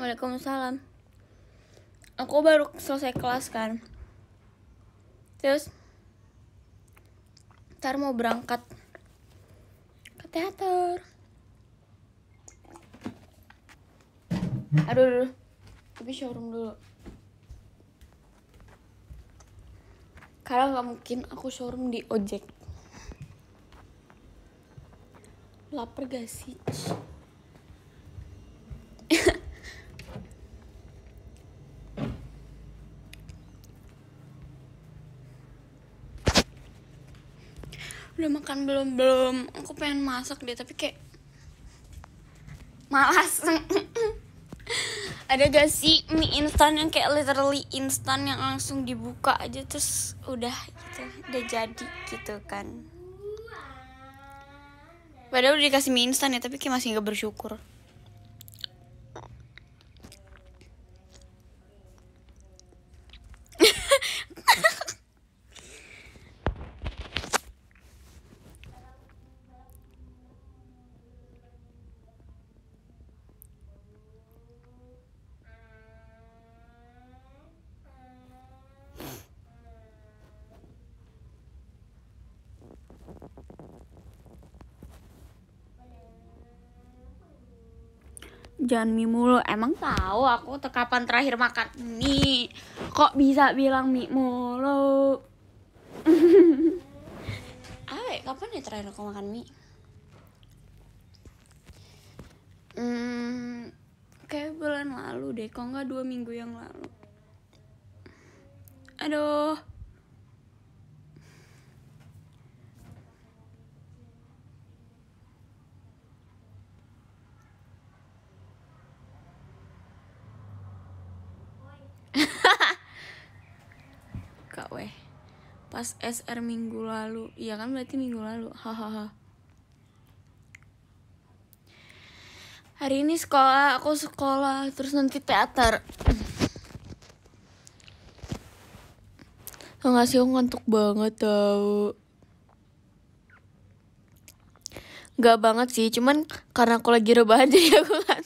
Waalaikumsalam. Aku baru selesai kelas kan. Terus ntar mau berangkat ke teater. Aduh. Tapi showroom dulu. Karena gak mungkin aku showroom di ojek. Laper gak sih? Udah makan belum? Aku pengen masak deh, tapi kayak malas. Ada gak sih mie instan yang kayak literally instan yang langsung dibuka aja terus udah gitu, udah jadi gitu kan. Padahal udah dikasih mie instan ya, tapi kayak masih gak bersyukur. Jangan mie mulu. Emang tahu aku kapan terakhir makan mie? Kok bisa bilang mie mulu? Kapan ya terakhir aku makan mie? Kayak bulan lalu deh, kok nggak 2 minggu yang lalu. Aduh. Kak weh, pas SR minggu lalu. Iya kan, berarti minggu lalu. Hahaha. Hari ini aku sekolah, terus nanti teater. Tau gak sih, aku ngantuk banget tau. Gak banget sih, cuman karena aku lagi rebahan jadi aku kan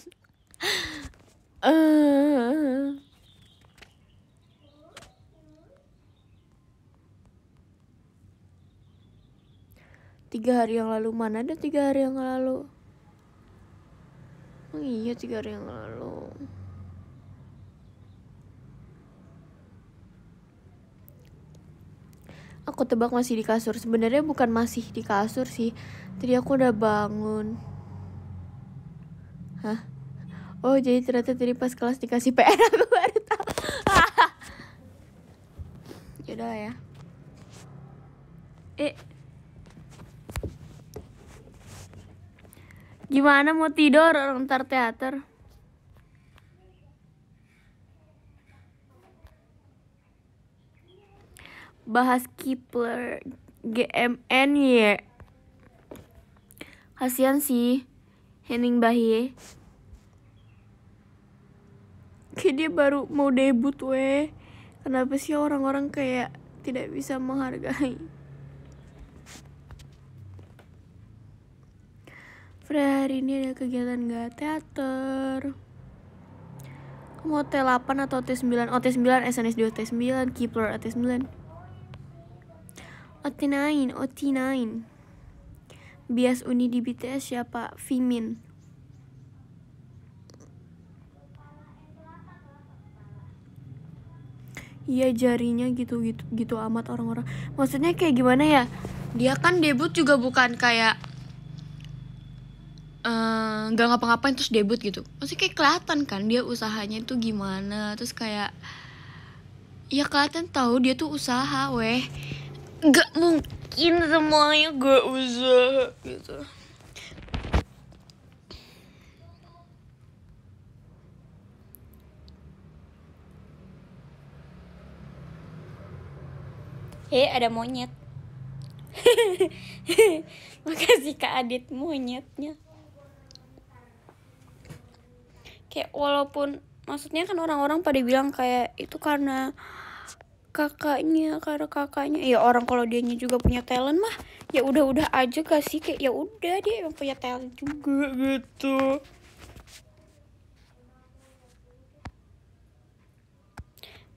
3 hari yang lalu. Mana ada 3 hari yang lalu? Oh iya, 3 hari yang lalu. Aku tebak masih di kasur. Sebenarnya bukan masih di kasur sih. Tadi aku udah bangun. Hah? Oh jadi ternyata tadi pas kelas dikasih PR aku baru tahu. Yaudah ya. Gimana mau tidur orang ntar teater? Bahas Kipler GMN ya. Kasian sih Henning Bahie. Kayak dia baru mau debut weh. Kenapa sih orang-orang kayak tidak bisa menghargai? Pada hari ini ada kegiatan gak teater. Kamu T8 atau T9? T9, SNSD T9, Kipler T9. OT9. Bias Uni di BTS siapa? Vimin. Iya jarinya gitu amat orang-orang. Maksudnya kayak gimana ya? Dia kan debut juga bukan kayak nggak ngapa-ngapain terus debut gitu. Maksudnya kayak kelihatan kan dia usahanya tuh gimana. Terus kayak ya kelihatan tahu dia tuh usaha weh. Gak mungkin semuanya gak usaha gitu. Ada monyet. Makasih Kak Adit, monyetnya. Kayak walaupun maksudnya kan orang-orang pada bilang kayak itu karena kakaknya. Ya orang kalau dianya juga punya talent mah ya udah aja gak sih, kayak ya udah dia emang punya talent juga gitu.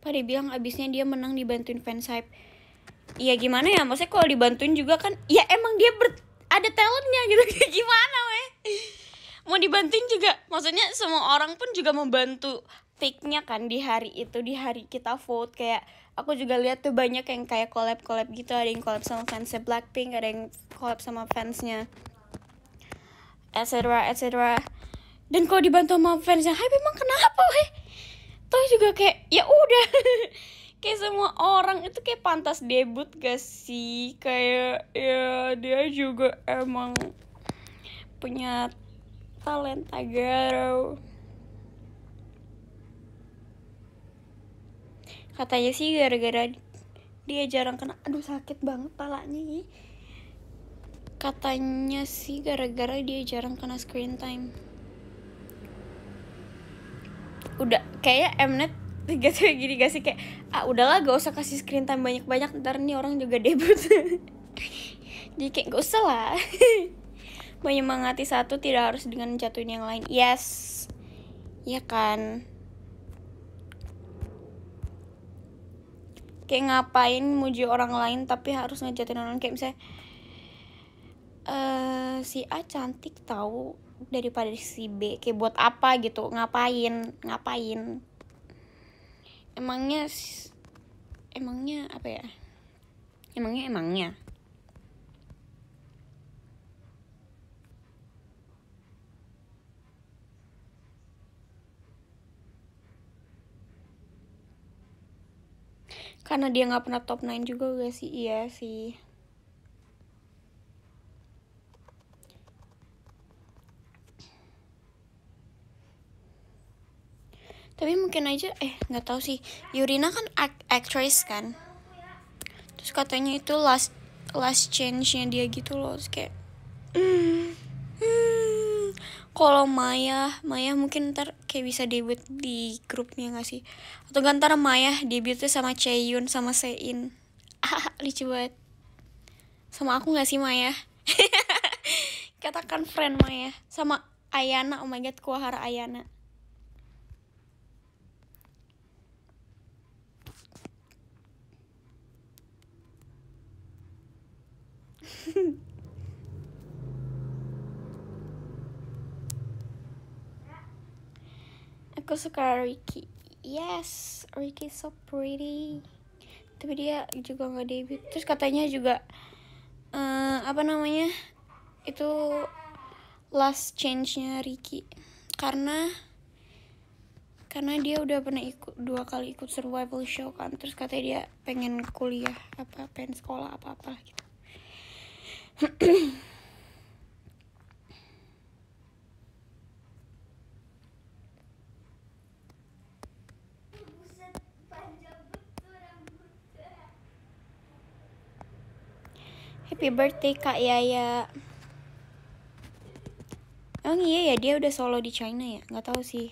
Pak dia bilang abisnya dia menang dibantuin fanshype. Iya gimana ya, maksudnya kalau dibantuin juga kan ya emang dia ada talentnya gitu. Kayak gimana weh, mau dibantuin juga, maksudnya semua orang pun juga membantu picknya kan di hari itu, di hari kita vote. Kayak aku juga lihat tuh banyak yang kayak collab gitu, ada yang collab sama fansnya Blackpink, ada yang collab sama fansnya etc. Dan kalau dibantu sama fansnya Hype emang kenapa weh, toh juga kayak ya udah. Kayak semua orang itu kayak pantas debut gak sih? Kayak ya dia juga emang punya talenta garau. Katanya sih gara-gara dia jarang kena, aduh sakit banget palanya nih. Katanya sih gara-gara dia jarang kena screen time. Udah kayak Mnet gitu gini gak sih, kayak udahlah gak usah kasih screen time banyak-banyak, ntar nih orang juga debut. Jadi kayak gak usah lah. Menyemangati satu tidak harus dengan jatuhin yang lain. Yes, ya kan. Kayak ngapain muji orang lain tapi harus ngejatuhin orang lain. Kayak misalnya si A cantik tahu daripada si B, kayak buat apa gitu, ngapain emangnya apa ya, emangnya karena dia nggak pernah top 9 juga gak sih? Iya sih. Tapi mungkin aja nggak tahu sih, Yurina kan actress kan, terus katanya itu last change-nya dia gitu loh. Terus kayak kalau Maya mungkin ntar kayak bisa debut di grupnya nggak sih? Atau gak ntar Maya debutnya sama Chaeyoung sama Sein. Lucu banget. Sama aku nggak sih Maya? Katakan friend Maya sama Ayana. Oh my god, Kuahara Ayana. Aku suka Ricky. Yes, Ricky so pretty. Tapi dia juga nggak debut. Terus katanya juga itu last change-nya Ricky karena dia udah pernah dua kali ikut survival show kan. Terus katanya dia pengen kuliah pengen sekolah apa gitu. Happy birthday Kak Yaya. Emang iya ya dia udah solo di China ya? Nggak tahu sih.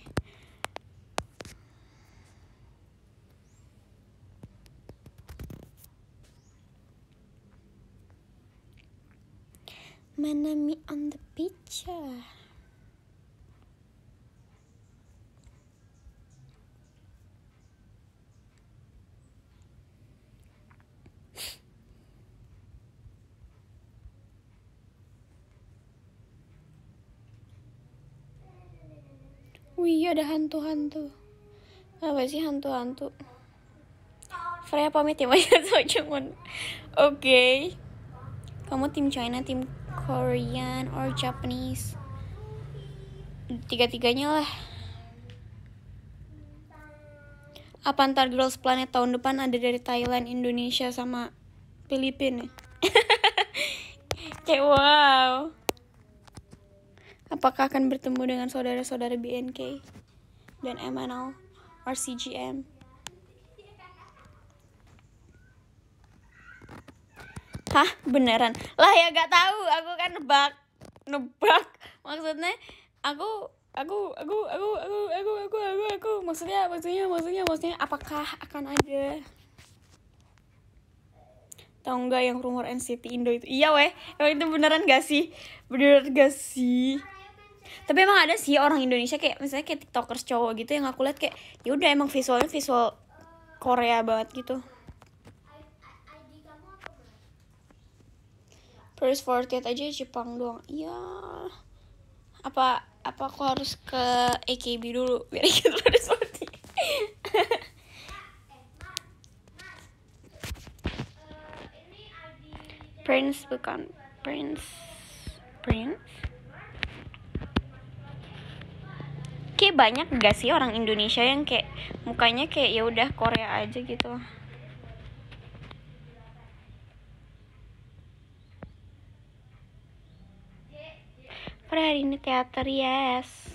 Manami on the picture. Wih, ada hantu-hantu. Apa sih hantu-hantu? Freya pamit ya, cuman. Oke. Kamu tim China, tim Korean, or Japanese? Tiga-tiganya lah. Apa ntar Girls Planet tahun depan ada dari Thailand, Indonesia, sama Filipina? Kayak wow. Apakah akan bertemu dengan saudara-saudara BNK dan MNL or CGM? Hah, beneran? Lah ya gak tahu, aku kan nebak. Maksudnya aku maksudnya apakah akan ada? Tahu nggak yang rumor NCT Indo itu? Iya weh, emang itu beneran gak sih? Beneran gak sih? Tapi emang ada sih orang Indonesia kayak misalnya kayak tiktokers cowok gitu yang aku lihat kayak ya udah emang visualnya visual Korea banget gitu. Paris 48 aja Jepang doang. Iya. Apa aku harus ke AKB dulu biar ikut Paris 48? Prince bukan Prince. Kayak banyak gak sih orang Indonesia yang kayak mukanya kayak ya udah Korea aja gitu. Pada hari ini teater, yes.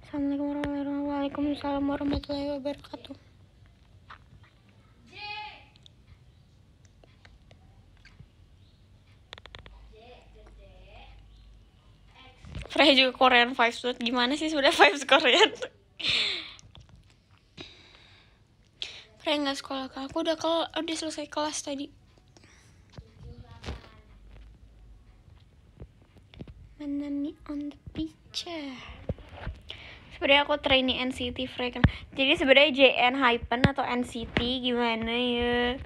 Assalamualaikum warahmatullahi wabarakatuh. Freya juga Korean vibes banget. Gimana sih sebenarnya vibes Korean? Freya nggak sekolah, aku udah selesai kelas tadi. Manami on the picture. Sebenarnya aku trainee NCT Freya kan. Jadi sebenarnya JN Hypen atau NCT gimana ya?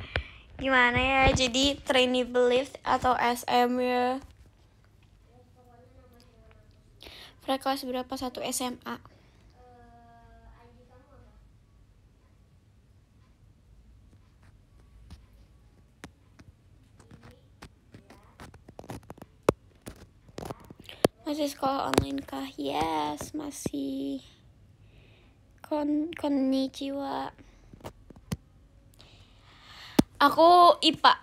Jadi trainee Believe atau SM ya. Freya kelas berapa? 1 SMA. Masih sekolah online kah? Yes, masih. Konnichiwa. Aku IPA.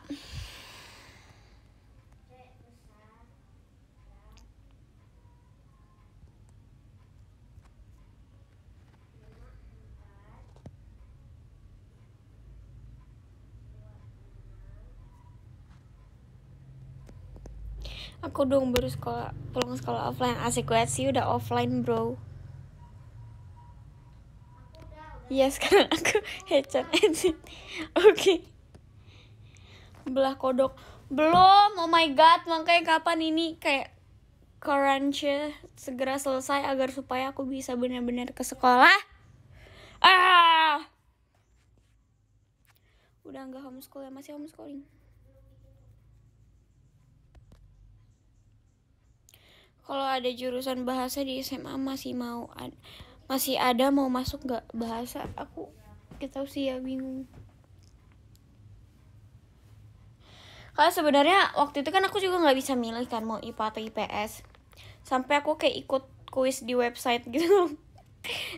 Aku dong baru pulang sekolah offline. Asik banget sih udah offline bro. Iya sekarang aku headset. Oke. Belah kodok belum. Oh my god, makanya kapan ini kayak crunch segera selesai agar supaya aku bisa benar-benar ke sekolah. Udah nggak homeschool ya, masih homeschooling. Kalau ada jurusan bahasa di SMA masih ada mau masuk nggak bahasa? Aku kita sih ya bingung. Karena sebenarnya waktu itu kan aku juga nggak bisa milih kan mau IPA atau IPS. Sampai aku kayak ikut kuis di website gitu.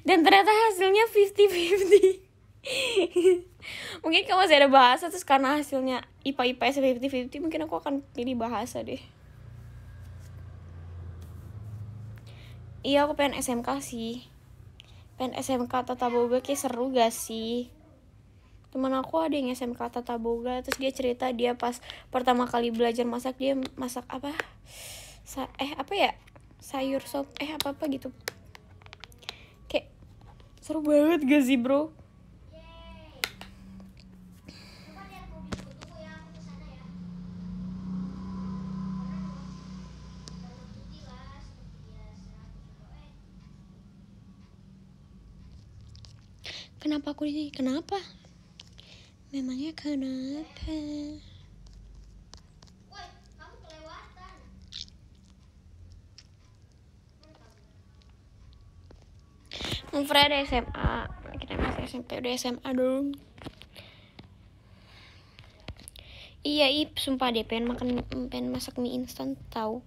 Dan ternyata hasilnya 50-50. Mungkin kalau masih ada bahasa terus karena hasilnya IPA IPS 50-50 mungkin aku akan pilih bahasa deh. Iya aku pengen SMK sih. Pengen SMK Tata Boga kayak seru gak sih? Temen aku ada yang SMK Tata Boga. Terus dia cerita dia pas pertama kali belajar masak, dia masak apa? Apa ya? Sayur sop apa gitu. Kayak seru banget gak sih bro? Kenapa aku di sini? Kenapa? Memangnya kenapa? Woi, kamu kelewatan. Freya ada SMA. Kita masih SMP, udah SMA dong. Iya, sumpah deh pengen masak mie instan tahu.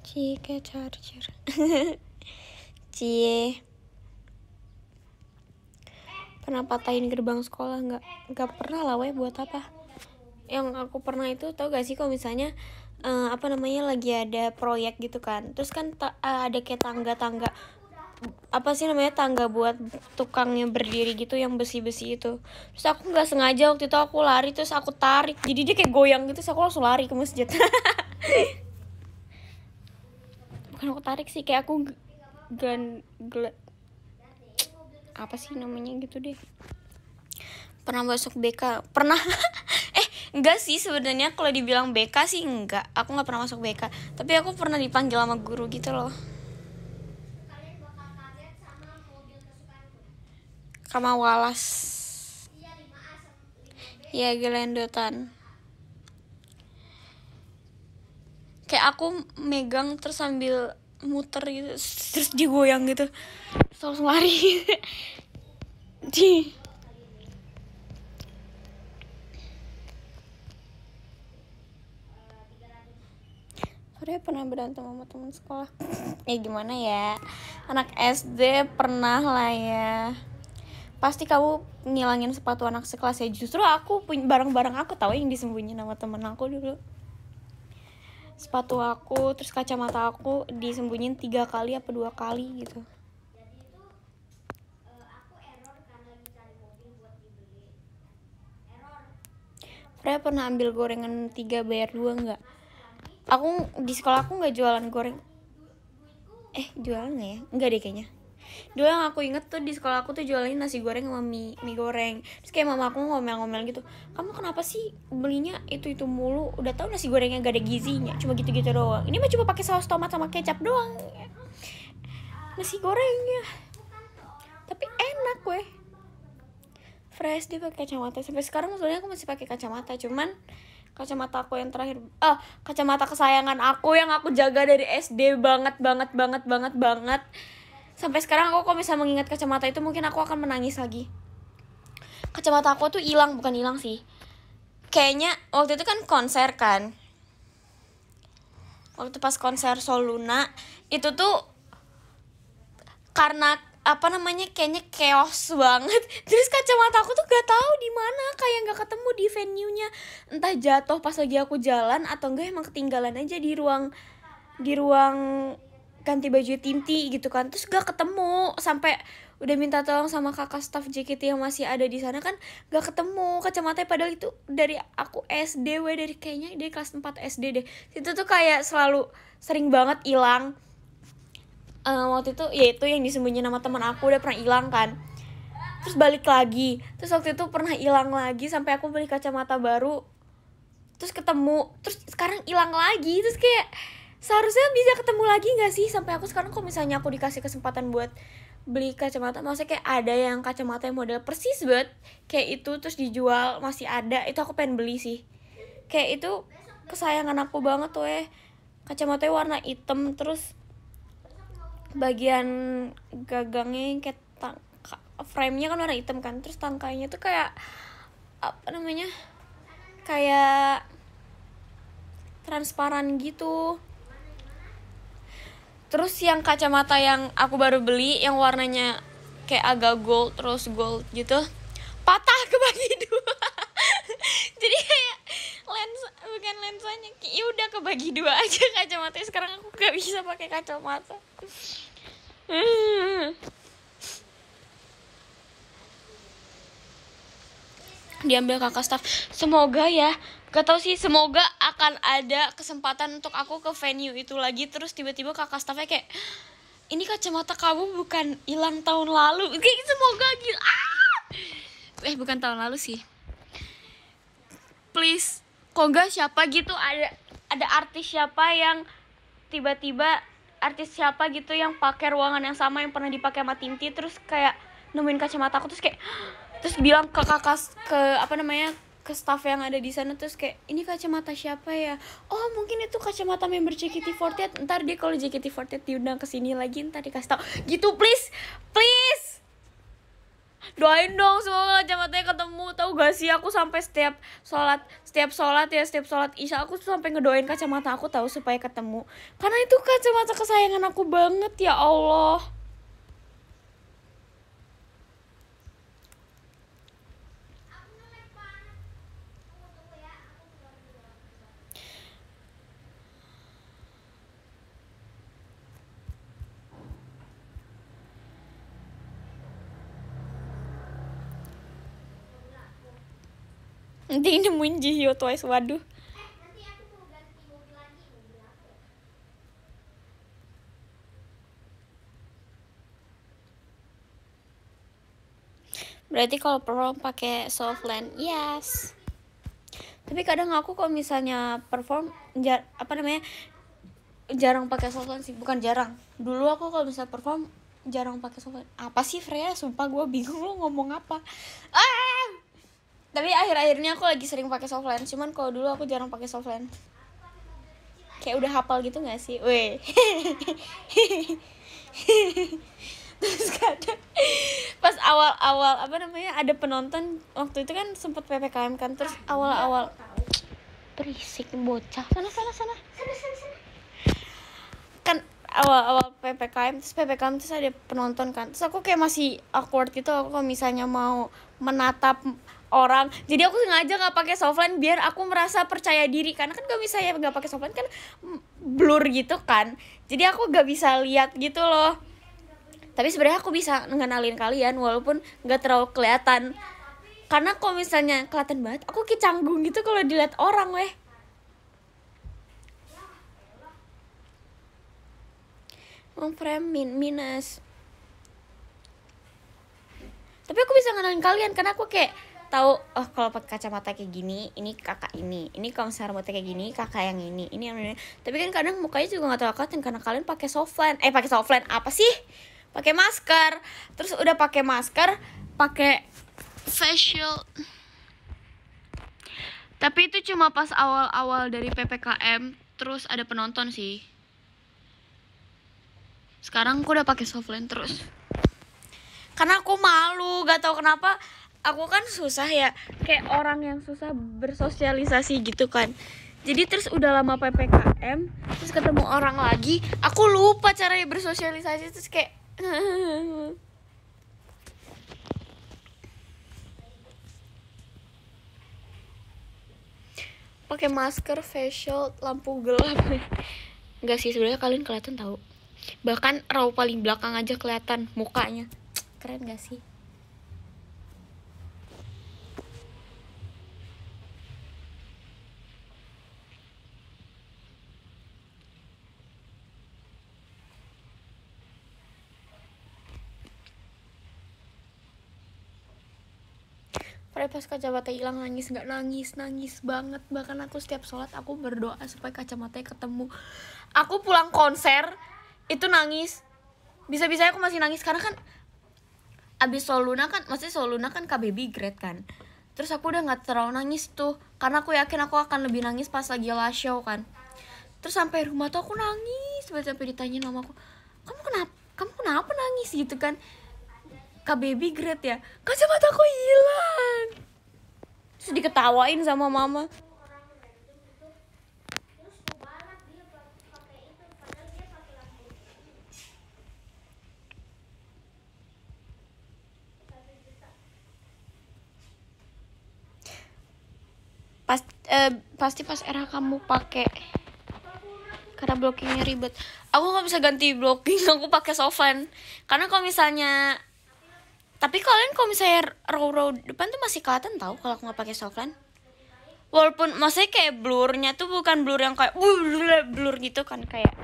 Jika charger. Cie. Pernah patahin gerbang sekolah nggak pernah lah weh, buat apa? Yang aku pernah itu tau gak sih kalau misalnya lagi ada proyek gitu kan, terus kan ada kayak tangga apa sih namanya, tangga buat tukangnya berdiri gitu yang besi-besi itu. Terus aku nggak sengaja waktu itu aku lari terus aku tarik, jadi dia kayak goyang gitu, terus aku langsung lari ke masjid. Bukan aku tarik sih, kayak aku apa sih namanya gitu deh. Pernah masuk BK? Pernah. Enggak sih sebenarnya, kalau dibilang BK sih enggak. Aku nggak pernah masuk BK, tapi aku pernah dipanggil sama guru gitu loh. Kamawalas. Ya gelendotan. Kayak aku megang terus sambil muter gitu, terus digoyang gitu, terus langsung lari. Saya pernah berantem sama teman sekolah. Ya gimana ya, anak SD pernah lah ya. Pasti kamu ngilangin sepatu anak sekelas ya. Justru aku punya barang-barang aku tahu yang disembunyiin sama temen aku dulu. Sepatu aku, terus kacamata aku disembunyiin 3 kali apa 2 kali gitu. Freya pernah ambil gorengan 3 bayar 2 enggak? Aku di sekolah aku nggak jualan goreng. Jualan nggak ya? Enggak deh kayaknya. Dulu yang aku inget tuh di sekolah aku tuh jualin nasi goreng sama mie goreng. Terus kayak mama aku ngomel-ngomel gitu, kamu kenapa sih belinya itu mulu? Udah tahu nasi gorengnya gak ada gizinya, cuma gitu-gitu doang. Ini mah cuma pakai saus tomat sama kecap doang nasi gorengnya, tapi enak weh. Fresh dia pakai kacamata sampai sekarang. Sebenarnya aku masih pakai kacamata, cuman kacamata aku yang terakhir, kacamata kesayangan aku yang aku jaga dari SD banget. Sampai sekarang aku kalau misalnya mengingat kacamata itu mungkin aku akan menangis lagi. Kacamata aku tuh hilang, bukan hilang sih. Kayaknya waktu itu kan konser kan. Waktu pas konser Soluna itu tuh karena kayaknya chaos banget. Terus kacamata aku tuh gak tahu di mana, kayak gak ketemu di venue-nya. Entah jatuh pas lagi aku jalan atau enggak emang ketinggalan aja di ruang ganti baju Tinti gitu kan. Terus gak ketemu, sampai udah minta tolong sama kakak staff JKT yang masih ada di sana kan, gak ketemu kacamatanya. Padahal itu dari aku SD dari kayaknya dari kelas 4 SD deh. Itu tuh kayak selalu sering banget hilang. Waktu itu yaitu yang disembunyiin sama teman aku udah pernah hilang kan, terus balik lagi, terus waktu itu pernah hilang lagi sampai aku beli kacamata baru, terus ketemu, terus sekarang hilang lagi. Terus kayak seharusnya bisa ketemu lagi nggak sih? Sampai aku sekarang kalau misalnya aku dikasih kesempatan buat beli kacamata, maksudnya kayak ada yang kacamata yang model persis banget kayak itu terus dijual masih ada, itu aku pengen beli sih. Kayak itu kesayangan aku banget tuh kacamatanya warna hitam, terus bagian gagangnya yang kayak frame-nya kan warna hitam kan, terus tangkainya tuh kayak kayak transparan gitu. Terus yang kacamata yang aku baru beli yang warnanya kayak agak gold, terus gold gitu, patah kebagi 2. Jadi kayak bukan lensanya, ya udah kebagi 2 aja kacamatanya. Sekarang aku gak bisa pakai kacamata. Diambil kakak staff. Semoga ya, gak tau sih, semoga akan ada kesempatan untuk aku ke venue itu lagi. Terus tiba-tiba kakak staffnya kayak, ini kacamata kamu bukan hilang tahun lalu. Kayak semoga gitu. Bukan tahun lalu sih, please. Kok gak siapa gitu, ada artis siapa yang tiba-tiba, artis siapa gitu yang pakai ruangan yang sama yang pernah dipakai sama Tinti, terus kayak nemuin kacamata aku, terus bilang ke kakak, ke staff yang ada di sana, terus kayak, ini kacamata siapa ya? Oh mungkin itu kacamata member JKT48. Ntar dia kalau JKT48 diundang kesini lagi, ntar dikasih tau gitu. Please doain dong semoga kacamatanya ketemu. Tahu gak sih, aku sampai setiap sholat Isya aku tuh sampai ngedoain kacamata aku tahu supaya ketemu, karena itu kacamata kesayangan aku banget. Ya Allah. Nanti nemuin Jihyo Twice, waduh. Berarti kalau perform pakai softland, yes. Tapi kadang aku kalau misalnya perform jarang pakai softland sih. Bukan jarang. Dulu aku kalau misalnya perform jarang pakai softline. Apa sih Freya? Sumpah gue bingung lo ngomong apa. Tapi akhir-akhirnya aku lagi sering pakai softline. Cuman kalau dulu aku jarang pakai softline. Kayak udah hafal gitu nggak sih? Weh. Terus kadang pas awal-awal apa namanya ada penonton waktu itu kan sempet PPKM kan, terus awal-awal berisik bocah sana kan awal-awal PPKM terus ada penonton kan, terus aku kayak masih awkward gitu aku kalau misalnya mau menatap orang, jadi aku sengaja nggak pakai softline biar aku merasa percaya diri, karena kan kalau misalnya nggak pakai softline kan blur gitu kan, jadi aku nggak bisa lihat gitu loh. Tapi sebenarnya aku bisa ngenalin kalian walaupun nggak terlalu kelihatan, karena kalau misalnya kelihatan banget aku kayak canggung gitu kalau dilihat orang weh. Frame minus. Tapi aku bisa ngenalin kalian karena aku kayak tahu oh kalau pakai kacamata kayak gini ini kakak ini kalau misalnya rambutnya kayak gini kakak yang ini yang ini. Tapi kan kadang mukanya juga nggak terlalu kelihatan karena kalian pakai softline apa sih, pakai masker, terus udah pakai masker pakai facial. Tapi itu cuma pas awal-awal dari PPKM terus ada penonton sih. Sekarang aku udah pakai softline terus karena aku malu, gak tahu kenapa. Aku kan susah ya, kayak orang yang susah bersosialisasi gitu kan. Jadi terus udah lama PPKM, terus ketemu orang lagi, aku lupa caranya bersosialisasi, terus kayak pakai masker, facial, lampu gelap. Enggak sih, sebenarnya kalian kelihatan tahu. Bahkan raw paling belakang aja kelihatan mukanya. Keren gak sih? Pada pas kacamata hilang nangis banget. Bahkan aku setiap sholat aku berdoa supaya kacamatanya ketemu. Aku pulang konser itu nangis. Bisa-bisanya aku masih nangis karena kan abis Soluna kan, maksudnya Soluna kan KBB grade kan. Terus aku udah nggak terlalu nangis tuh karena aku yakin aku akan lebih nangis pas lagi last show kan. Terus sampai rumah tuh aku nangis sampai ditanyain mama aku, kamu kenapa nangis gitu kan? KBB grade ya, kacamataku hilang. Terus diketawain sama mama. Pasti pas era kamu pakai, karena blockingnya ribet. Aku nggak bisa ganti blocking, aku pakai softline. Karena kalau misalnya, tapi kalian kalau misalnya row depan tuh masih kelihatan tahu kalau aku nggak pakai softline. Walaupun maksudnya kayak blurnya tuh bukan blur yang kayak blur gitu kan, kayak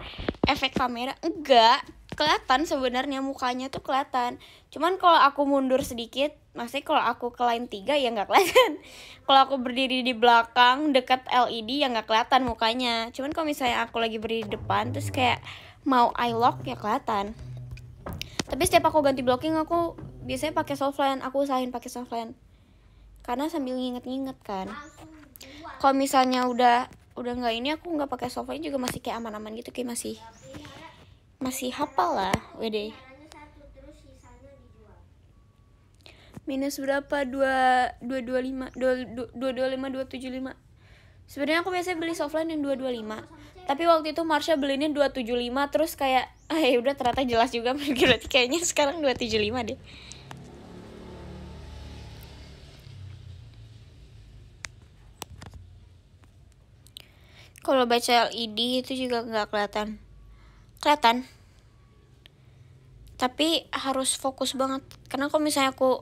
efek kamera, enggak kelihatan sebenarnya mukanya tuh kelihatan. Cuman kalau aku mundur sedikit, maksudnya kalau aku ke line 3 ya nggak kelihatan. Kalau aku berdiri di belakang dekat LED ya nggak kelihatan mukanya. Cuman kalau misalnya aku lagi berdiri di depan terus kayak mau eye lock ya kelihatan. Tapi setiap aku ganti blocking aku biasanya pakai softline. Aku usahain pakai softline karena sambil nginget kan. Kalau misalnya udah nggak ini, aku nggak pakai softline juga masih kayak aman-aman gitu, kayak masih hafal lah. Wede. Minus berapa? 225 275. Sebenarnya aku biasanya beli softline yang 225. Tapi waktu itu Marsha belinya 275, terus kayak udah ternyata jelas juga, berarti kayaknya sekarang 275 deh. Kalau baca LED itu juga nggak kelihatan. Tapi harus fokus banget, karena kalau misalnya aku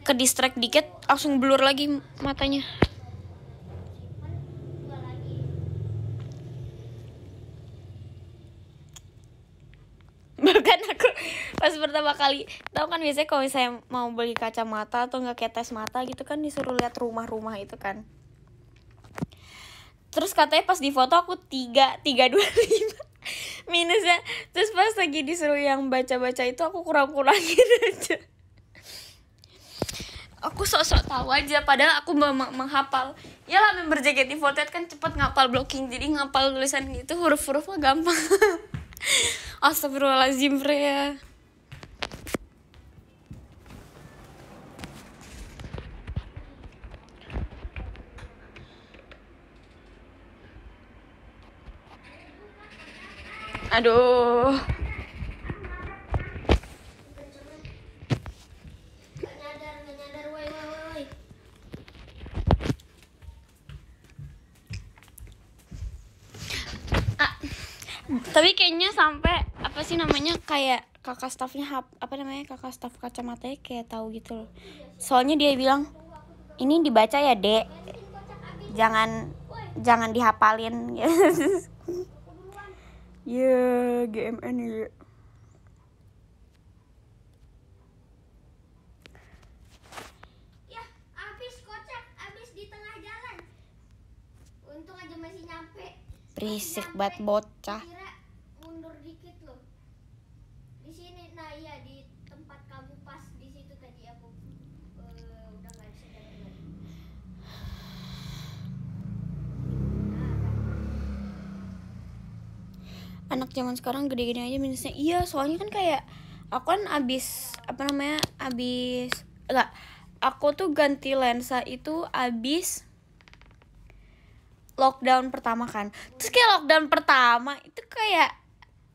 ke distract dikit langsung blur lagi matanya. Bahkan aku pas pertama kali, tahu kan biasanya kalau misalnya mau beli kacamata atau nggak kayak tes mata gitu kan disuruh lihat rumah-rumah itu kan. Terus katanya pas di foto aku 325 minusnya. Terus pas lagi disuruh yang baca-baca itu aku kurang-kurangin aja. Aku sok-sok tahu aja padahal aku menghafal. Yalah member JKT48 kan cepet ngapal blocking, jadi ngapal tulisan gitu huruf-hurufnya gampang. Astagfirullahaladzim Freya. Aduh. Nggak nyadar, woi. Tapi kayaknya sampai apa sih namanya kayak kakak staffnya kakak staff kacamatanya kayak tahu gitu loh. Soalnya dia bilang ini dibaca ya dek, jangan dihafalin. Ya GMN ya. Ya, abis kocak, abis di tengah jalan. Untung aja masih nyampe. Berisik banget bocah. Kira mundur dikit loh. Di sini, nah iya di tempat kamu pas di situ tadi aku udah nggak bisa jalan lagi. Anak zaman sekarang gede-gede aja minusnya. Iya, soalnya kan kayak aku kan aku tuh ganti lensa itu abis lockdown pertama kan. Terus kayak lockdown pertama itu kayak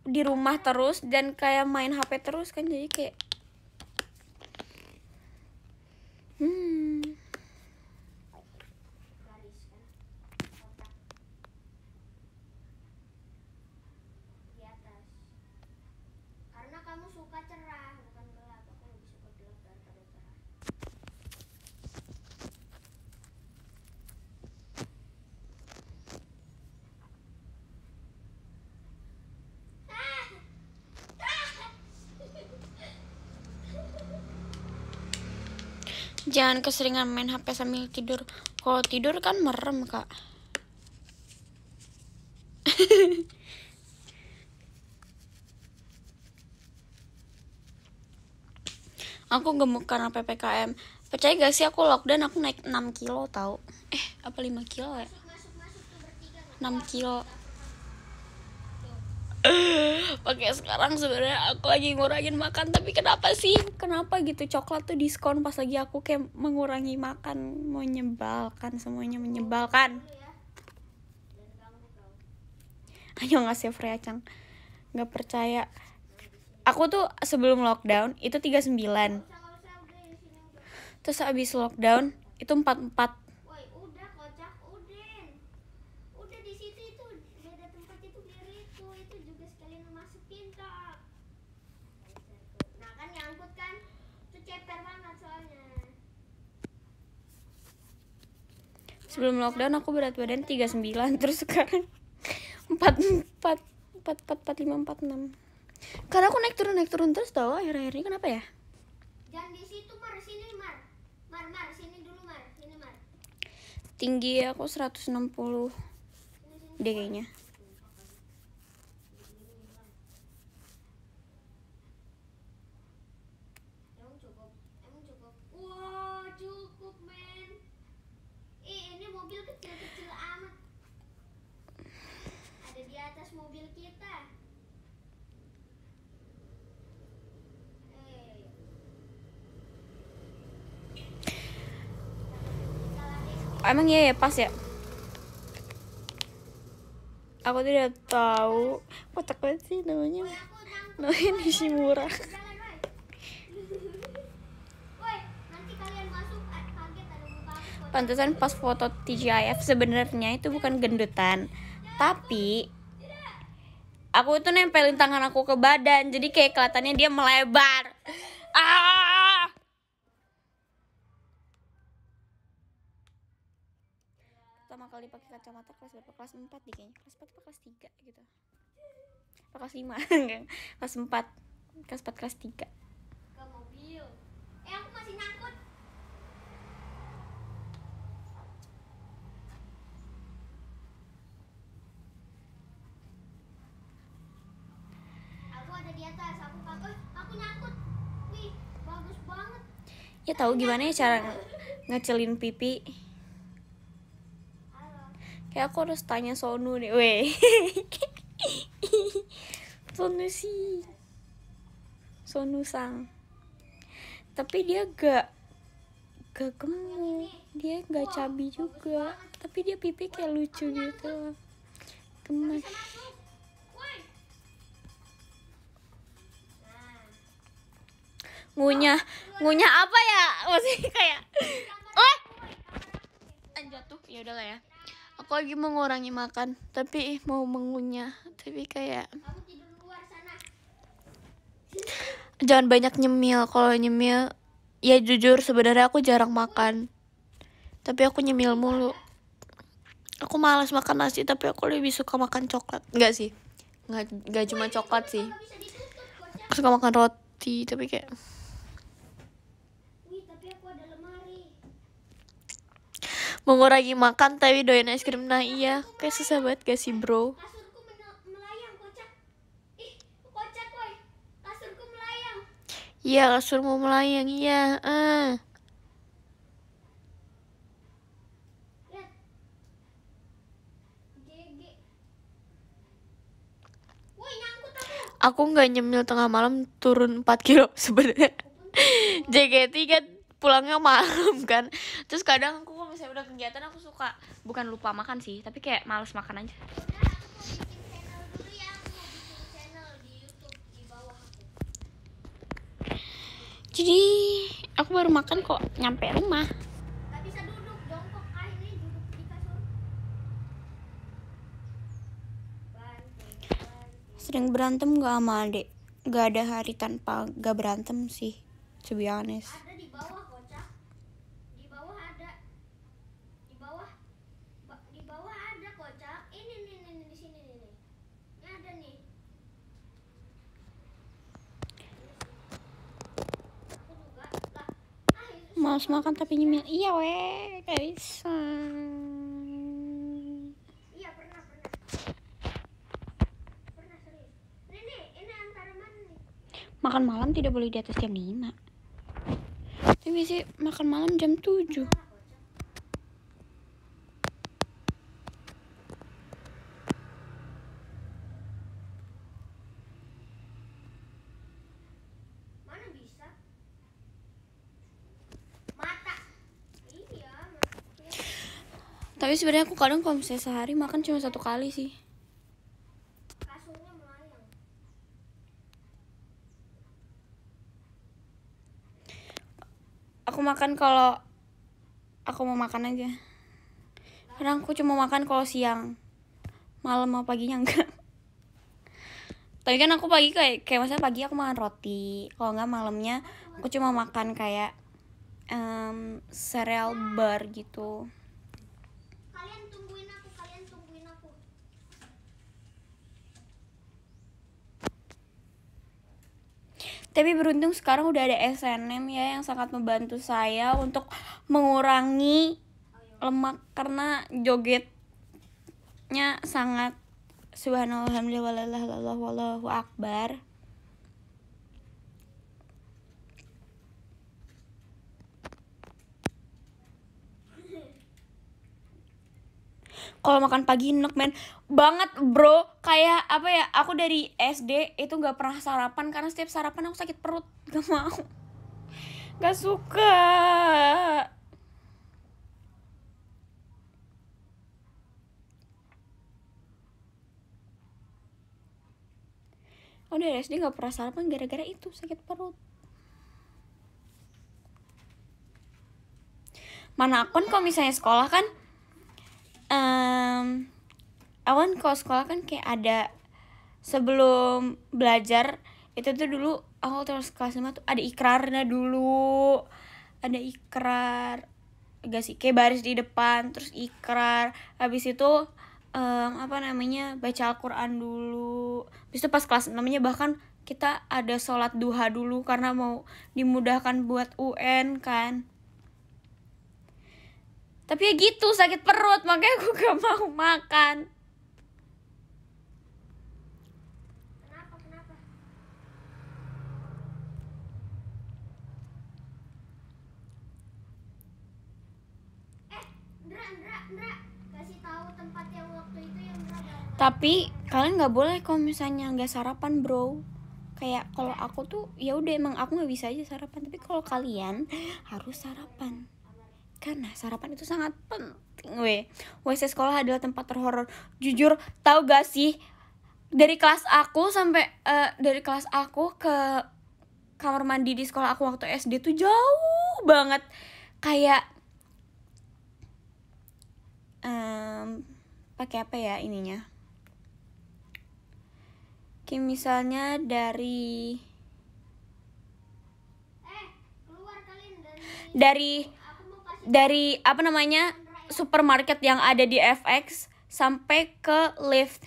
di rumah terus dan kayak main HP terus kan, jadi kayak Garis kan, kotak di atas. Karena kamu suka cerah bukan gelap, aku lebih suka gelap daripada cerah. jangan keseringan main HP sambil tidur. Kalau tidur kan merem kak. Aku gemuk karena PPKM. Percaya gak sih aku lockdown aku naik 6 kilo tau. Apa 5 kilo ya? Masuk tuh bertiga. 6 kilo. Oke, sekarang sebenarnya aku lagi ngurangin makan, tapi kenapa gitu coklat tuh diskon pas lagi aku kayak mengurangi makan. Menyebalkan, semuanya menyebalkan. Ayo ngasih Freya Cang, nggak percaya. Aku tuh sebelum lockdown itu 39, terus abis lockdown itu 44. Woi, udah kocak, udah di situ itu beda tempat itu biar itu juga sekalian masukin tak. Nah kan nyangkut kan, itu ceper banget soalnya. Sebelum lockdown aku berat badan 39, terus sekarang 44, 5, 46. Karena aku naik turun terus tau akhir-akhir ini, kenapa ya? Jangan di situ Mar, sini Mar, sini dulu Mar, sini Mar. Tinggi aku 160 deh kayaknya. Emang cukup. Wow, cukup men. Ini mobil kecil amat. Ada di atas mobil kita. Emang iya ya pas ya? Aku tidak tahu. Kotak banget sih namanya. Namanya Nishimura. Pantesan pas foto TGIF sebenarnya itu bukan gendutan, tapi aku tuh nempelin tangan aku ke badan, jadi kayak kelihatannya dia melebar. Pertama kali pakai kacamata kelas berapa? Kelas 4 deh kayaknya. Kelas 4 atau kelas 3 gitu. Kelas 5. Kelas 4. Kelas 4 kelas 3. Ke mobil. Aku masih nyangkut. Aku ada di atas. Aku nyangkut. Wih, bagus banget. Ya tahu gimana ya cara ngecelin pipi. Halo. Kayak aku harus tanya Sonu deh, weh. Sonu sih, Sonu sang. Tapi dia gak gemuk, dia gak cabi juga. Tapi dia pipi kayak lucu gitu, gemes. Bisa masuk. Woi. Nah, Ngunyah apa ya? Maksudnya kayak, jatuh. Ya udah lah ya. Aku lagi mengurangi makan, tapi mau mengunyah, tapi kayak kamu tidur luar sana. jangan banyak nyemil. Kalau nyemil, ya jujur sebenarnya aku jarang makan, tapi aku nyemil mulu. Aku malas makan nasi, tapi aku lebih suka makan coklat. Enggak sih, nggak cuma coklat sih. Nggak bisa ditutup, kocak. Aku suka makan roti, tapi kayak Wih, tapi aku ada lemari. mengurangi makan tapi doyan es krim. Nah iya, kayak susah banget gak sih bro? Kasurku melayang, kocak. Ih, kocak, woi. Kasurku melayang. Iya, kasur mau melayang, iya. Lihat. GG. Woi, nyangkut aku. Aku nggak nyemil tengah malam turun 4 kilo sebenarnya. JKT kan pulangnya malam kan. Terus kadang aku kalau misalnya udah kegiatan aku suka bukan lupa makan sih, tapi kayak males makan aja. Udah, aku mau bikin channel dulu ya. Aku mau bikin channel di YouTube di bawah aku. Jadi aku baru makan kok nyampe rumah. Gak bisa duduk, jongkok. Ah, ini duduk di kasur. Banting. Sering berantem gak sama adek? Gak ada hari tanpa gak berantem sih, to be honest. Ada di bawah, kocak. Di bawah ada. Di bawah ada, kocak. Ini di sini nih. Ini ada nih. Aku juga. Lah. Itu Males makan tapi nyemil. Iya weh, gak bisa. iya pernah. Pernah serius. Ini antara mana nih? Makan malam tidak boleh di atas jam 5. Tapi sih makan malam jam 7. Salah, kocak. Mana bisa? Mata. Iya, Tapi sebenarnya aku kadang kalau misalnya sehari makan cuma 1 kali sih. kasurnya melayang. Aku makan kalau aku mau makan aja. Kadang aku cuma makan kalau siang. Malam sama paginya enggak. Tapi kan aku pagi kayak misalnya pagi aku makan roti. Kalau enggak malamnya aku cuma makan kayak cereal bar gitu. Kalian tungguin aku. Tapi beruntung sekarang udah ada SNM ya yang sangat membantu saya untuk mengurangi lemak karena jogetnya sangat subhanallah alhamdulillah wallahu akbar. Kalau makan pagi enak men banget bro, kayak apa ya, aku dari SD itu nggak pernah sarapan karena setiap sarapan aku sakit perut, gak mau, gak suka. Aku dari SD nggak pernah sarapan gara-gara itu sakit perut. Mana aku kan kalau misalnya sekolah kan aku kan kalau sekolah kan kayak ada sebelum belajar itu tuh dulu aku terus kelas 5 tuh ada ikrarnya dulu. Ada ikrar gak sih, kayak baris di depan terus ikrar, habis itu baca Al-Quran dulu. Habis itu pas kelas 6-nya bahkan kita ada sholat duha dulu karena mau dimudahkan buat UN kan. Tapi ya gitu, sakit perut, makanya aku gak mau makan. Kenapa? Ndra kasih tahu tempat yang waktu itu yang Ndra bareng. Tapi kalian nggak boleh kalau misalnya nggak sarapan, bro. Kayak kalau aku tuh ya udah emang aku nggak bisa aja sarapan, tapi kalau kalian harus sarapan karena sarapan itu sangat penting. WC sekolah adalah tempat terhoror. Jujur, tahu gak sih, dari kelas aku ke kamar mandi di sekolah aku waktu SD tuh jauh banget. Kayak pakai apa ya ininya, kayak misalnya dari Keluar kalian dari apa namanya supermarket yang ada di FX sampai ke lift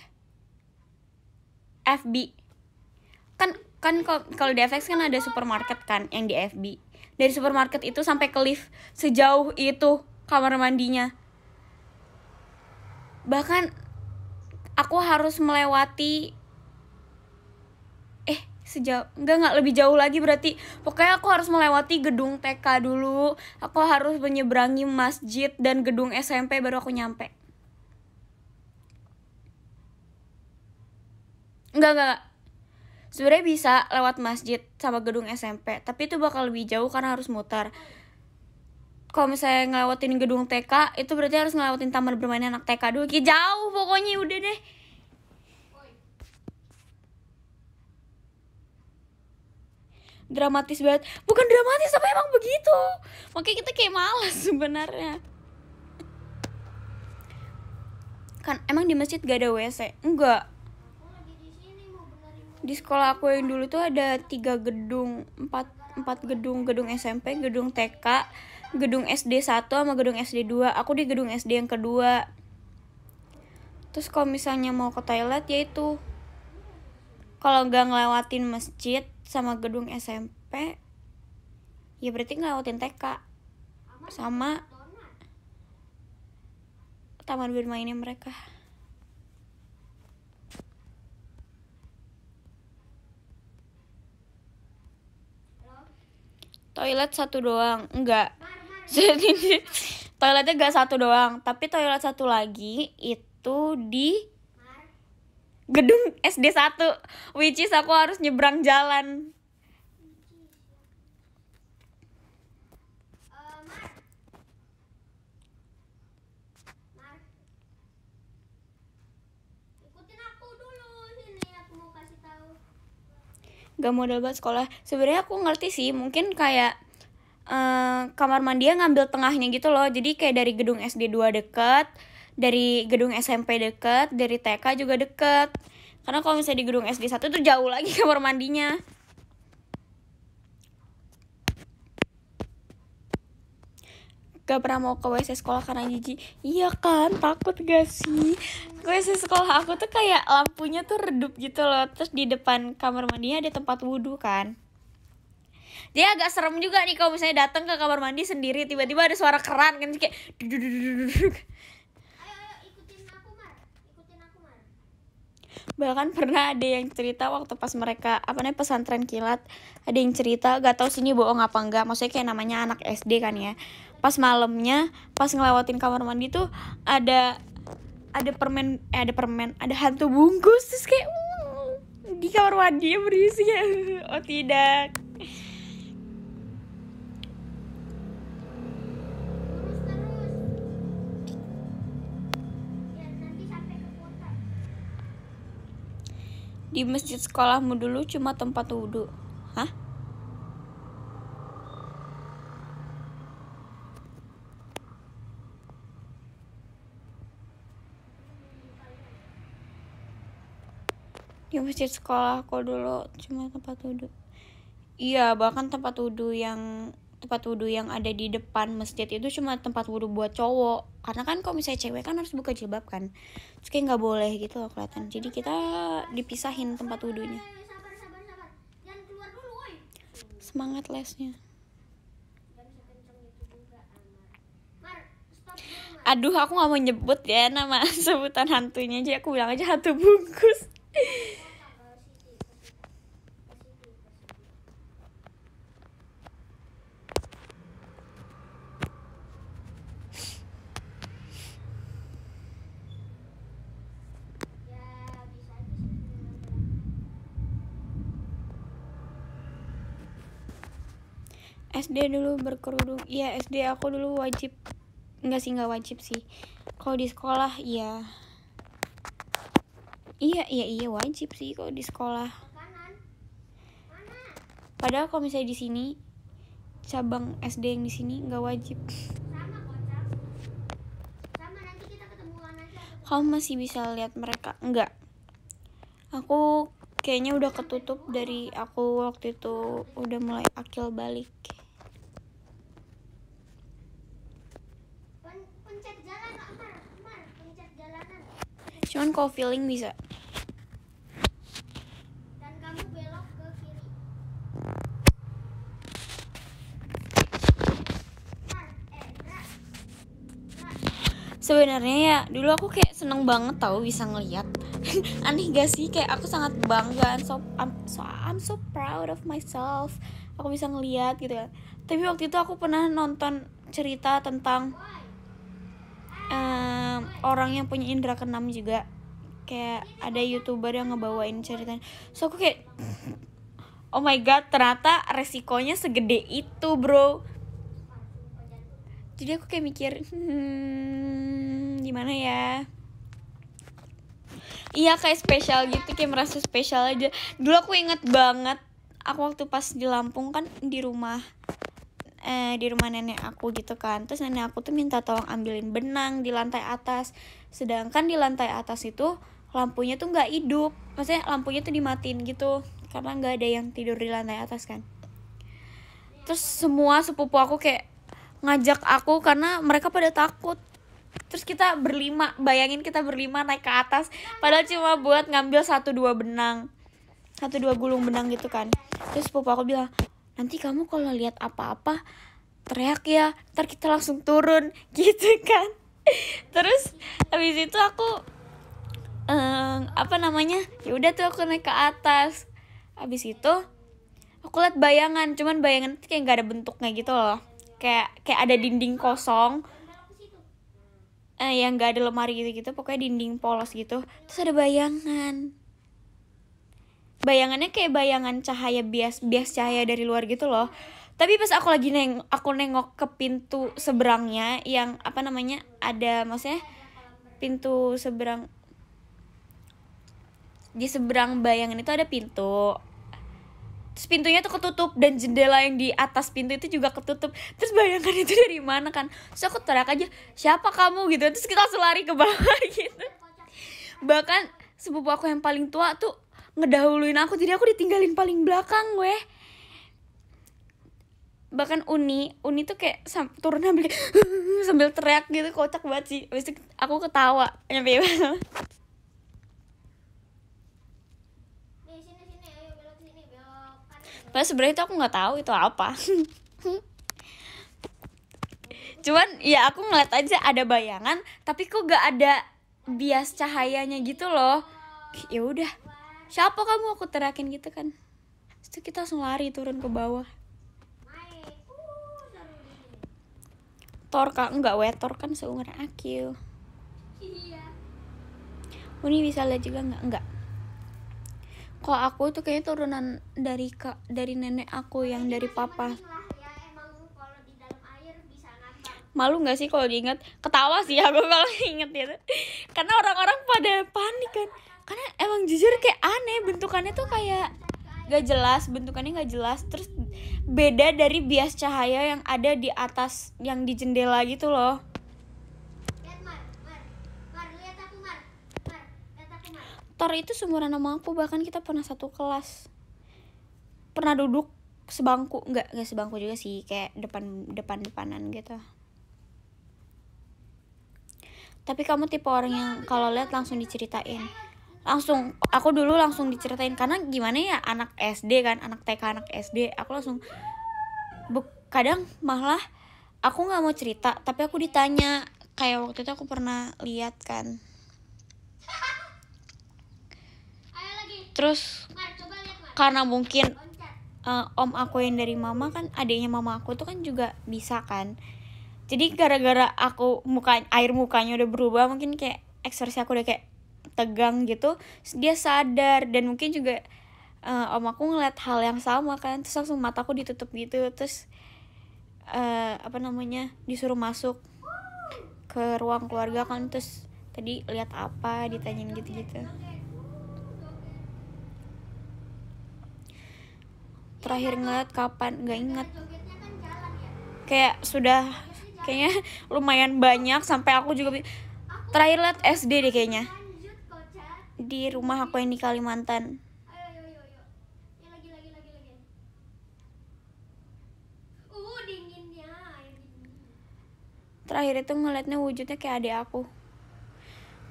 FB. Kan kalau di FX kan ada supermarket kan yang di FB. Dari supermarket itu sampai ke lift sejauh itu kamar mandinya. Bahkan aku harus melewati nggak lebih jauh lagi berarti. Pokoknya aku harus melewati gedung TK dulu. Aku harus menyeberangi masjid dan gedung SMP baru aku nyampe. Enggak. Sebenarnya bisa lewat masjid sama gedung SMP, tapi itu bakal lebih jauh karena harus mutar. Kalau misalnya ngelewatin gedung TK, itu berarti harus ngelewatin taman bermain anak TK dulu. Kayak jauh pokoknya, udah deh. Dramatis banget. Bukan dramatis, tapi emang begitu. Makanya kita kayak malas sebenarnya. Kan emang di masjid gak ada WC? Enggak. Di sekolah aku yang dulu tuh ada 3 gedung, 4 gedung, gedung SMP, gedung TK, gedung SD 1 sama gedung SD 2. Aku di gedung SD yang kedua. Terus kalau misalnya mau ke toilet ya itu, kalau nggak ngelewatin masjid sama gedung SMP, ya berarti ngelewatin TK sama taman bermainnya mereka. Toilet 1 doang, enggak. Toiletnya gak 1 doang, tapi toilet 1 lagi itu di gedung SD 1, which is aku harus nyebrang jalan. Ikutin aku dulu sini, aku mau kasih tahu. Gak modal banget sekolah. Sebenarnya aku ngerti sih, mungkin kayak kamar mandi ngambil tengahnya gitu loh. Jadi kayak dari gedung SD 2 deket, dari gedung SMP deket, dari TK juga deket. Karena kalau misalnya di gedung SD 1 tuh jauh lagi kamar mandinya. Gak pernah mau ke WC sekolah karena jijik. Iya kan, takut gak sih? WC sekolah aku tuh kayak lampunya tuh redup gitu loh. Terus di depan kamar mandinya ada tempat wudhu kan. Dia agak serem juga nih kalau misalnya datang ke kamar mandi sendiri, tiba-tiba ada suara keran kan, kayak duduk. Ayo ikutin aku Mar. Bahkan pernah ada yang cerita waktu pas mereka pesantren kilat, ada yang cerita, gak tahu sih ini bohong apa enggak, maksudnya kayak namanya anak SD kan ya, pas malamnya pas ngelewatin kamar mandi tuh ada permen, ada hantu bungkus, terus kayak di kamar mandi berisi ya. Oh tidak. Di masjid sekolahmu dulu cuma tempat wudhu. Hah? Di masjid sekolah aku dulu cuma tempat wudhu. Iya, bahkan tempat wudhu yang ada di depan masjid itu cuma tempat wudhu buat cowok. Karena kan kalau misalnya cewek kan harus buka jilbab kan. Terus kayak gak boleh gitu loh kelihatan. Jadi kita dipisahin tempat wudhunya. Sabar. Jangan keluar dulu, woi. Semangat lesnya. Mar, stop dulu, Mar. Aduh, aku gak mau nyebut ya nama sebutan hantunya. Jadi aku bilang aja hantu bungkus. SD dulu berkerudung. Iya, SD aku dulu wajib. Enggak wajib sih. Kalau di sekolah iya. Iya wajib sih kalau di sekolah. Kanan. Mana? Padahal kalau misalnya di sini cabang SD yang di sini nggak wajib. Sama kocak. Sama, nanti kita ketemuan aja. Kamu masih bisa lihat mereka. Enggak. Aku kayaknya udah ketutup dari aku waktu itu udah mulai akil balik. Pencet jalan, Mar. Pencet jalanan. Cuman kalau feeling bisa. Dan kamu belok ke kiri. Mar, Ra. Sebenarnya ya dulu aku kayak seneng banget tahu bisa ngeliat. Aneh gak sih, kayak aku sangat bangga, I'm so proud of myself. Aku bisa ngeliat gitu kan. Tapi waktu itu aku pernah nonton cerita tentang orang yang punya indera keenam juga. Kayak ada YouTuber yang ngebawain ceritanya. So aku kayak oh my god, ternyata resikonya segede itu, bro. Jadi aku kayak mikir gimana ya. Iya, kayak spesial gitu, kayak merasa spesial aja. Dulu aku inget banget, aku waktu pas di Lampung kan di rumah nenek aku gitu kan. Terus nenek aku tuh minta tolong ambilin benang di lantai atas. Sedangkan di lantai atas itu lampunya tuh nggak hidup, maksudnya lampunya tuh dimatiin gitu karena nggak ada yang tidur di lantai atas kan. Terus semua sepupu aku kayak ngajak aku karena mereka pada takut. Terus kita berlima, bayangin kita berlima naik ke atas, padahal cuma buat ngambil 1-2 gulung benang gitu kan. Terus sepupu aku bilang, nanti kamu kalau lihat apa-apa teriak ya, ntar kita langsung turun gitu kan. Terus habis itu aku ya udah tuh aku naik ke atas. Habis itu aku lihat bayangan, cuman bayangan itu kayak nggak ada bentuknya gitu loh, kayak ada dinding kosong. Yang nggak ada lemari gitu pokoknya dinding polos gitu. Terus ada bayangannya kayak bayangan cahaya bias cahaya dari luar gitu loh. Tapi pas aku lagi nengok ke pintu seberangnya yang ada, maksudnya pintu seberang, di seberang bayangan itu ada pintu. Terus pintunya tuh ketutup dan jendela yang di atas pintu itu juga ketutup. Terus bayangan itu dari mana kan? Terus aku teriak aja, siapa kamu gitu. Terus kita langsung lari ke bawah gitu. Bahkan sepupu aku yang paling tua tuh ngedahuluin aku, jadi aku ditinggalin paling belakang weh. Bahkan Uni tuh kayak turun sambil teriak gitu, kocak banget sih. Habis itu aku ketawa nyampe banget. Padahal sebenarnya itu aku nggak tahu itu apa. Cuman ya aku ngeliat aja ada bayangan, tapi kok gak ada bias cahayanya gitu loh. Ya udah, siapa kamu, aku teriakin gitu kan. Terus kita langsung lari turun ke bawah. Torka enggak, wetor kan seumuran Akil. Iya. Uni bisa lihat juga enggak. Kok aku tuh kayaknya turunan dari nenek aku yang dari papa. Ya emang kalau di dalam air bisa ngambang. Malu nggak sih kalau diingat? Ketawa sih aku kalau inget gitu. Karena orang-orang pada panik kan. Karena emang jujur kayak aneh, bentukannya tuh kayak gak jelas, terus beda dari bias cahaya yang ada di atas, yang di jendela gitu loh. Lihat Mar, lihat aku Mar. Tor itu seumuran sama aku, bahkan kita pernah satu kelas, pernah duduk sebangku, nggak sebangku juga sih, kayak depanan gitu. Tapi kamu tipe orang yang kalau lihat langsung diceritain. Aku dulu langsung diceritain, karena gimana ya, anak SD kan, anak TK, anak SD, aku langsung kadang malah aku nggak mau cerita, tapi aku ditanya. Kayak waktu itu aku pernah lihat kan. Terus karena mungkin om aku yang dari mama kan, adiknya mama aku tuh kan juga bisa kan. Jadi gara-gara aku air mukanya udah berubah, mungkin kayak ekspresi aku udah kayak tegang gitu, dia sadar. Dan mungkin juga om aku ngeliat hal yang sama kan, terus langsung mataku ditutup gitu. Terus disuruh masuk ke ruang keluarga kan, terus tadi lihat apa, ditanyain gitu-gitu. Terakhir ngeliat kapan, nggak inget. Jogetnya kan jalan ya. Kayak sudah kayaknya lumayan banyak, sampai aku juga terakhir lihat SD deh kayaknya, Lanjut kocak. di rumah aku yang di Kalimantan. Ayo. Ya lagi. Dinginnya. Ayo dingin. Terakhir itu ngeliatnya wujudnya kayak adik aku.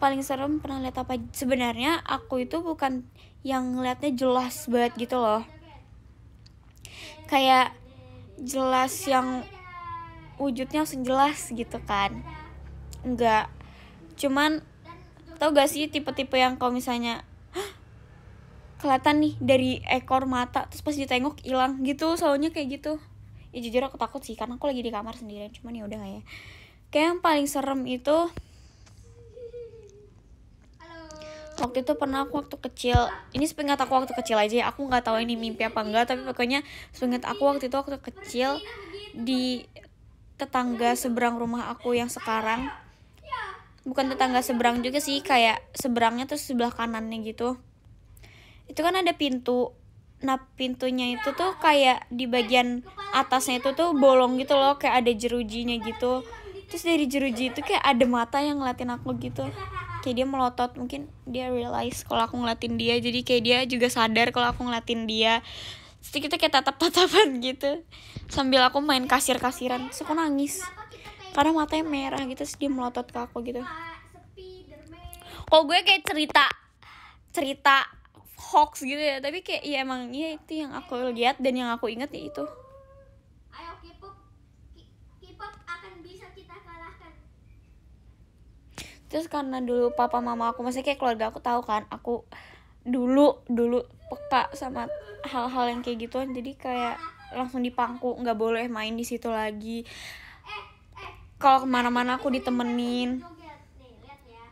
Paling serem pernah lihat apa? Sebenarnya aku itu bukan yang ngeliatnya jelas banget gitu loh, kayak jelas yang wujudnya langsung jelas gitu kan. Enggak, cuman tau gak sih tipe-tipe yang kalau misalnya kelihatan nih dari ekor mata, terus pas ditengok hilang gitu, soalnya kayak gitu. Ya jujur aku takut sih, karena aku lagi di kamar sendirian. Cuman ya udah lah ya. Kayak yang paling serem itu waktu itu pernah aku waktu kecil. Ini sepingat aku waktu kecil aja ya, aku nggak tahu ini mimpi apa enggak, tapi pokoknya sepingat aku waktu itu waktu kecil, di tetangga seberang rumah aku yang sekarang, bukan tetangga seberang juga sih, kayak seberangnya tuh sebelah kanannya gitu, itu kan ada pintu. Nah pintunya itu tuh kayak di bagian atasnya itu tuh bolong gitu loh, kayak ada jerujinya gitu. Terus dari jeruji itu kayak ada mata yang ngeliatin aku gitu, kayak dia melotot. Mungkin dia realize kalau aku ngeliatin dia, jadi kayak dia juga sadar kalau aku ngeliatin dia. Terus kita kayak tatap-tatapan gitu, sambil aku main kasir-kasiran. Terus aku nangis karena matanya merah gitu, terus dia melotot ke aku gitu. Kok gue kayak cerita hoax gitu ya, tapi kayak ya emang iya itu yang aku lihat dan yang aku ingat ya itu. Ayo K-pop akan bisa kita kalahkan. Terus karena dulu papa mama aku, maksudnya kayak keluarga aku tahu kan, aku dulu peka sama hal-hal yang kayak gituan, jadi kayak langsung dipangku, nggak boleh main di situ lagi. Kalau kemana-mana aku ditemenin. Nih lihat ya.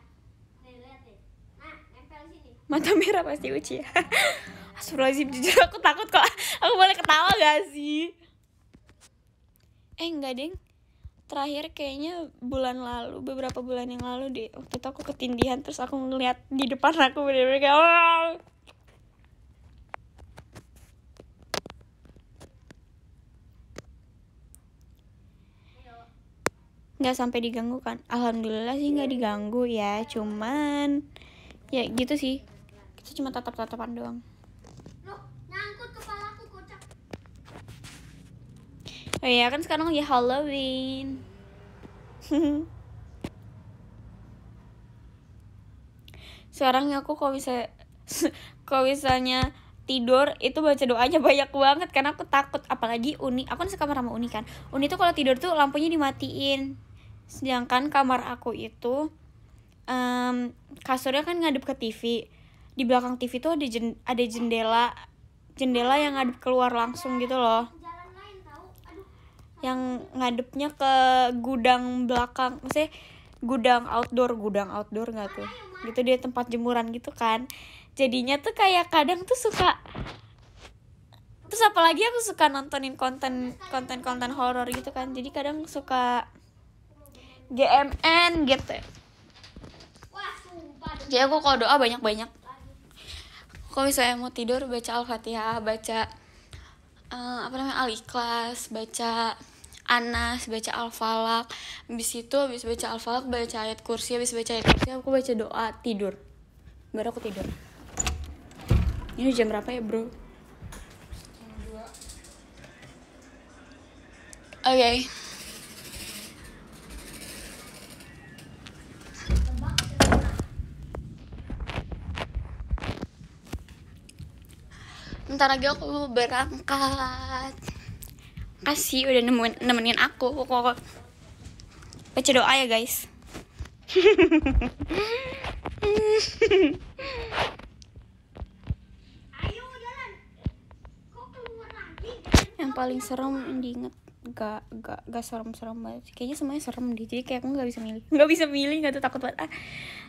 Lihat nih. Nah, nempel sini. Mata merah pasti Uci ya. Astagfirullahaladzim, jujur aku takut kok. Aku boleh ketawa gak sih? Enggak deng, terakhir kayaknya beberapa bulan yang lalu deh. Waktu itu aku ketindihan, terus aku ngeliat di depan aku bener-bener kayak wow. Nggak sampai diganggu kan? Alhamdulillah sih nggak diganggu ya, cuman ya gitu sih, kita cuma tatap-tatapan doang. Loh, nyangkut kepalaku kocak. Oh iya kan sekarang lagi Halloween. Sekarang aku kalau misalnya tidur itu baca doanya banyak banget, karena aku takut. Apalagi Uni, aku kan sekamar sama Uni kan. Uni tuh kalau tidur tuh lampunya dimatiin, sedangkan kamar aku itu kasurnya kan ngadep ke TV. Di belakang TV tuh ada jendela yang ngadep keluar langsung gitu loh, Jalan lain tahu. Aduh. yang ngadepnya ke gudang belakang, maksudnya gudang outdoor nggak tuh gitu, dia tempat jemuran gitu kan. Jadinya tuh kayak kadang tuh suka, terus apalagi aku suka nontonin konten horor gitu kan, jadi kadang suka GMN gitu. Wah, sumpah. Jadi aku kalau doa banyak-banyak. Kalau misalnya mau tidur baca Al-Fatihah, baca Al-Ikhlas, baca Anas, baca Al-Falaq. Habis baca Al-Falaq, baca ayat kursi, habis baca ayat kursi aku baca doa, tidur. Baru aku tidur. Ini jam berapa ya, bro? Oke. Bentar lagi aku berangkat. Kasih udah nemenin aku. Kok baca doa ya guys. Ayo jalan. Kok keluar lagi? Yang paling serem yang diinget gak serem-serem banget. Kayaknya semuanya serem deh. Jadi kayak aku nggak bisa milih, nggak tuh, takut banget.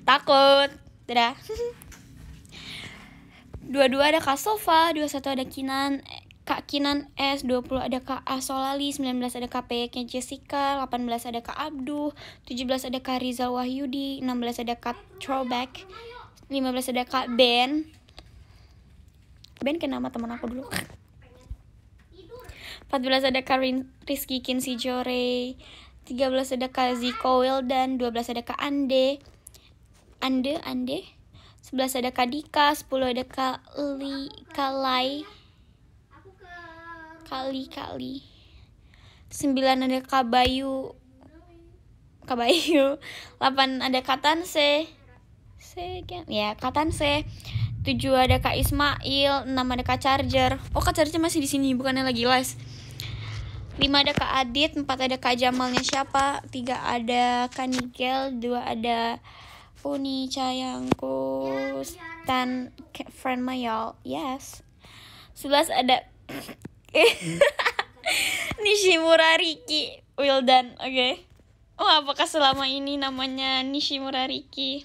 Takut. Dadah. 22 ada Kak Sofa, 21 ada Kinan, Kak Kinan S, 20 ada Kak Asolali, 19 ada Kak Peyeknya Jessica, 18 ada Kak Abduh, 17 ada Kak Rizal Wahyudi, 16 ada Kak Throwback, 15 ada Kak Ben. Ben ke nama teman aku dulu. 14 ada Kak Rizky Kinsi Jore, 13 ada Kak Ziko Wildan, 12 ada Kak Ande, 11 ada Kak Dika, 10 ada Kak Kalai, Kali, 9 ada Kak Bayu, 8 ada Kak Tanse, ya Kak Tanse, 7 ada Kak Ismail, 6 ada Kak Charger. Oh, Kak Charger masih di sini, bukannya lagi les. 5 ada Kak Adit, 4 ada Kak Jamalnya siapa, 3 ada Kak Nigel, 2 ada Uni Cayangku, dan friend Mayal, yes. 11 ada Nishimura Riki Wildan, oke. Oh, apakah selama ini namanya Nishimura Riki?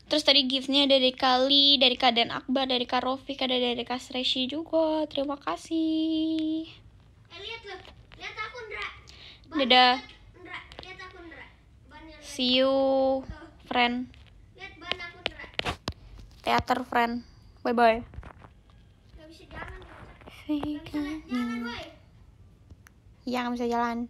Terus tadi giftnya dari Kali, dari Kak Dan Akbar, dari Kak Rofik, ada dari Kak Sreshi juga. Terima kasih. Lihat aku, Ndra. Dadah. Ndra, lihat aku, Ndra. See you, friend. Lihat ban aku, Ndra. Teater friend. Bye bye. Gak bisa jalan, Ndra. Gak bisa jalan, woy. Iya, nggak bisa jalan.